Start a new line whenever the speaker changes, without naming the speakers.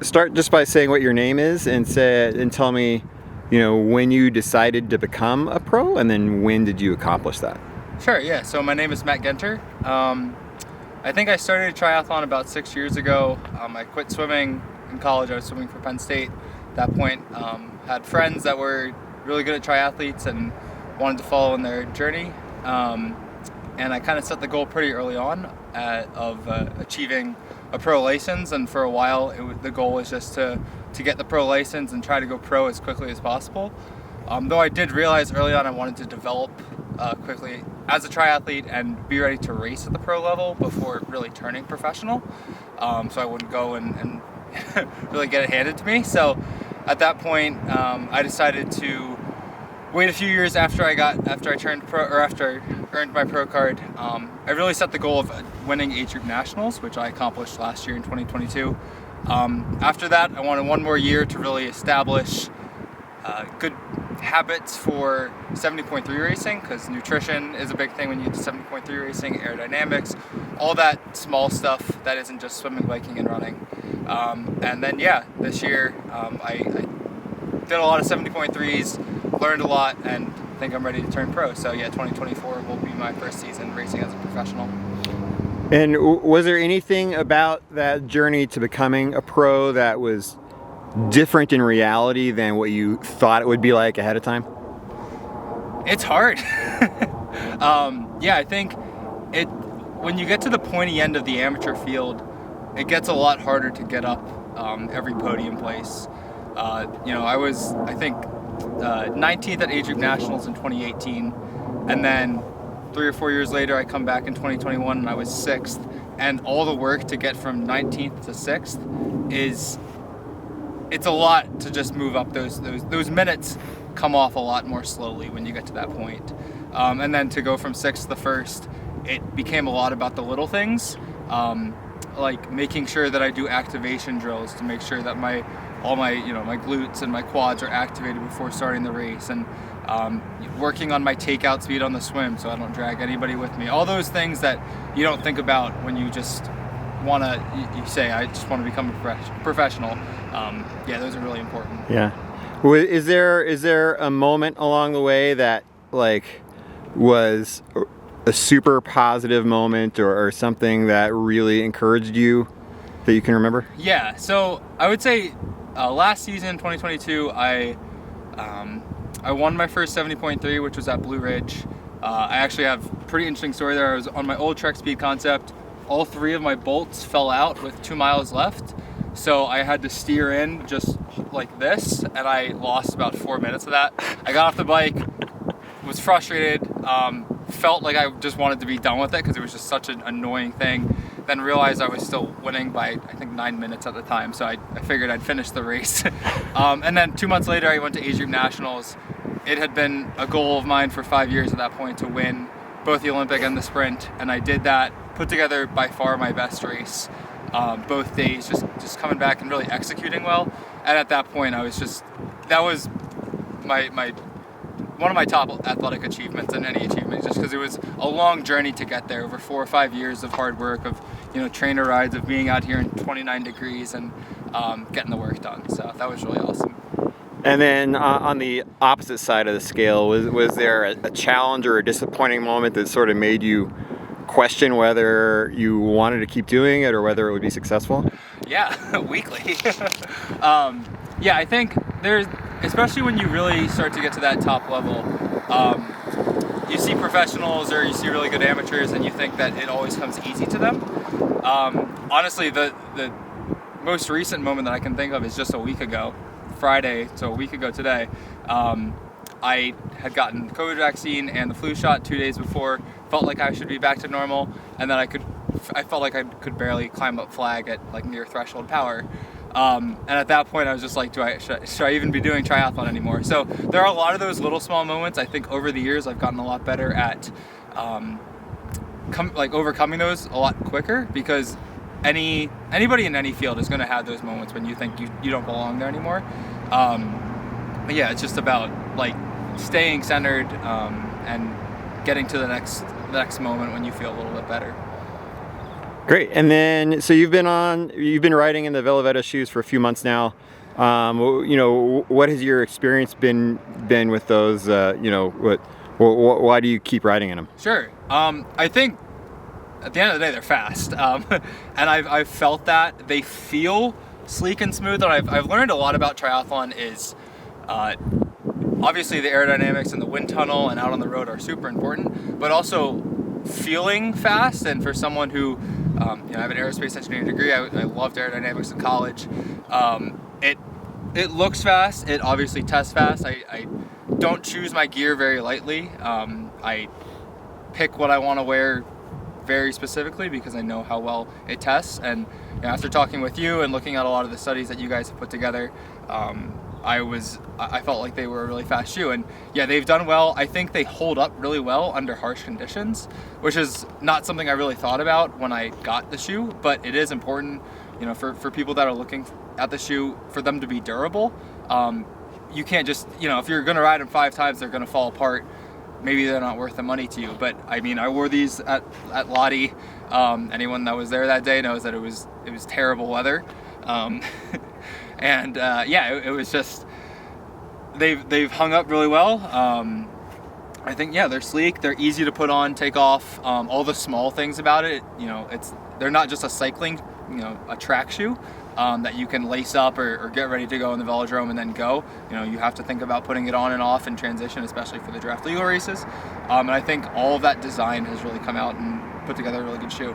start just by saying what your name is and tell me, when you decided to become a pro, and then when did you accomplish that?
Sure, yeah. So my name is Matt Guenter. I think I started a triathlon about 6 years ago. I quit swimming in college. I was swimming for Penn State at that point. Had friends that were really good at triathletes and wanted to follow in their journey. And I kind of set the goal pretty early on of achieving a pro license. And for a while, the goal was just to get the pro license and try to go pro as quickly as possible. Though I did realize early on I wanted to develop quickly as a triathlete and be ready to race at the pro level before really turning professional. So I wouldn't go and really get it handed to me. So at that point, I decided to wait a few years after I turned pro, or after I earned my pro card. I really set the goal of winning age group nationals, which I accomplished last year in 2022. After that, I wanted one more year to really establish good habits for 70.3 racing, because nutrition is a big thing when you get to 70.3 racing, aerodynamics, all that small stuff that isn't just swimming, biking, and running. And then, this year I did a lot of 70.3s, learned a lot, and I think I'm ready to turn pro. So 2024 will be my first season racing as a professional.
And was there anything about that journey to becoming a pro that was different in reality than what you thought it would be like ahead of time?
It's hard. I think when you get to the pointy end of the amateur field, it gets a lot harder to get up every podium place. I was, I think, 19th at age group nationals in 2018, and then 3 or 4 years later I come back in 2021 and I was 6th, and all the work to get from 19th to 6th it's a lot to just move up. Those minutes come off a lot more slowly when you get to that point. And then to go from 6th to 1st, it became a lot about the little things, like making sure that I do activation drills to make sure that my glutes and my quads are activated before starting the race, and working on my takeout speed on the swim so I don't drag anybody with me. All those things that you don't think about when you just you say, I just want to become a professional. Those are really important.
Yeah. Is there a moment along the way that was a super positive moment or something that really encouraged you that you can remember?
Yeah. So I would say last season, 2022, I won my first 70.3, which was at Blue Ridge. I actually have a pretty interesting story there. I was on my old Trek Speed concept. All 3 of my bolts fell out with 2 miles left. So I had to steer in just like this, and I lost about 4 minutes of that. I got off the bike, was frustrated, felt like I just wanted to be done with it because it was just such an annoying thing. Then realized I was still winning by, I think, 9 minutes at the time, so I figured I'd finish the race. And then 2 months later, I went to age group nationals. It had been a goal of mine for 5 years at that point to win both the Olympic and the sprint, and I did that, put together by far my best race. Both days, just coming back and really executing well. And at that point, that was my one of my top athletic achievements in any achievement, just because it was a long journey to get there, over 4 or 5 years of hard work, of trainer rides, of being out here in 29 degrees and getting the work done. So that was really awesome.
And then on the opposite side of the scale, was there a challenge or a disappointing moment that sort of made you question whether you wanted to keep doing it or whether it would be successful?
Yeah, weekly. I think there's, especially when you really start to get to that top level, you see professionals or you see really good amateurs and you think that it always comes easy to them. Honestly, the most recent moment that I can think of is just a week ago, Friday, so a week ago today. I had gotten the COVID vaccine and the flu shot 2 days before, felt like I should be back to normal, and then I felt like I could barely climb up flag at near threshold power. And at that point I was just like, should I even be doing triathlon anymore? So there are a lot of those little small moments. I think over the years I've gotten a lot better at overcoming those a lot quicker, because anybody in any field is going to have those moments when you think you don't belong there anymore. It's just about staying centered and getting to the next moment when you feel a little bit better.
Great. And then, so you've been riding in the VeloVetta shoes for a few months now. You know, what has your experience been with those? You know, why do you keep riding in them?
Sure. I think at the end of the day, they're fast, and I've felt that they feel sleek and smooth. And I've learned a lot about triathlon is obviously the aerodynamics and the wind tunnel and out on the road are super important, but also feeling fast. And for someone who, you know, I have an aerospace engineering degree, I loved aerodynamics in college. It looks fast. It obviously tests fast. I don't choose my gear very lightly. I pick what I want to wear very specifically because I know how well it tests. And you know, after talking with you and looking at a lot of the studies that you guys have put together, I felt like they were a really fast shoe. And yeah, they've done well. I think they hold up really well under harsh conditions, which is not something I really thought about when I got the shoe, but it is important, you know, for people that are looking at the shoe, for them to be durable. You can't just, you know, if you're gonna ride them 5 times, they're gonna fall apart. Maybe they're not worth the money to you. But I mean, I wore these at Lottie. Anyone that was there that day knows that it was terrible weather. And yeah, it was just, they've hung up really well. I think, yeah, they're sleek, they're easy to put on, take off. All the small things about it, you know, they're not just a cycling, you know, a track shoe that you can lace up or get ready to go in the velodrome and then go. You know, you have to think about putting it on and off in transition, especially for the draft legal races. And I think all of that design has really come out and put together a really good shoe.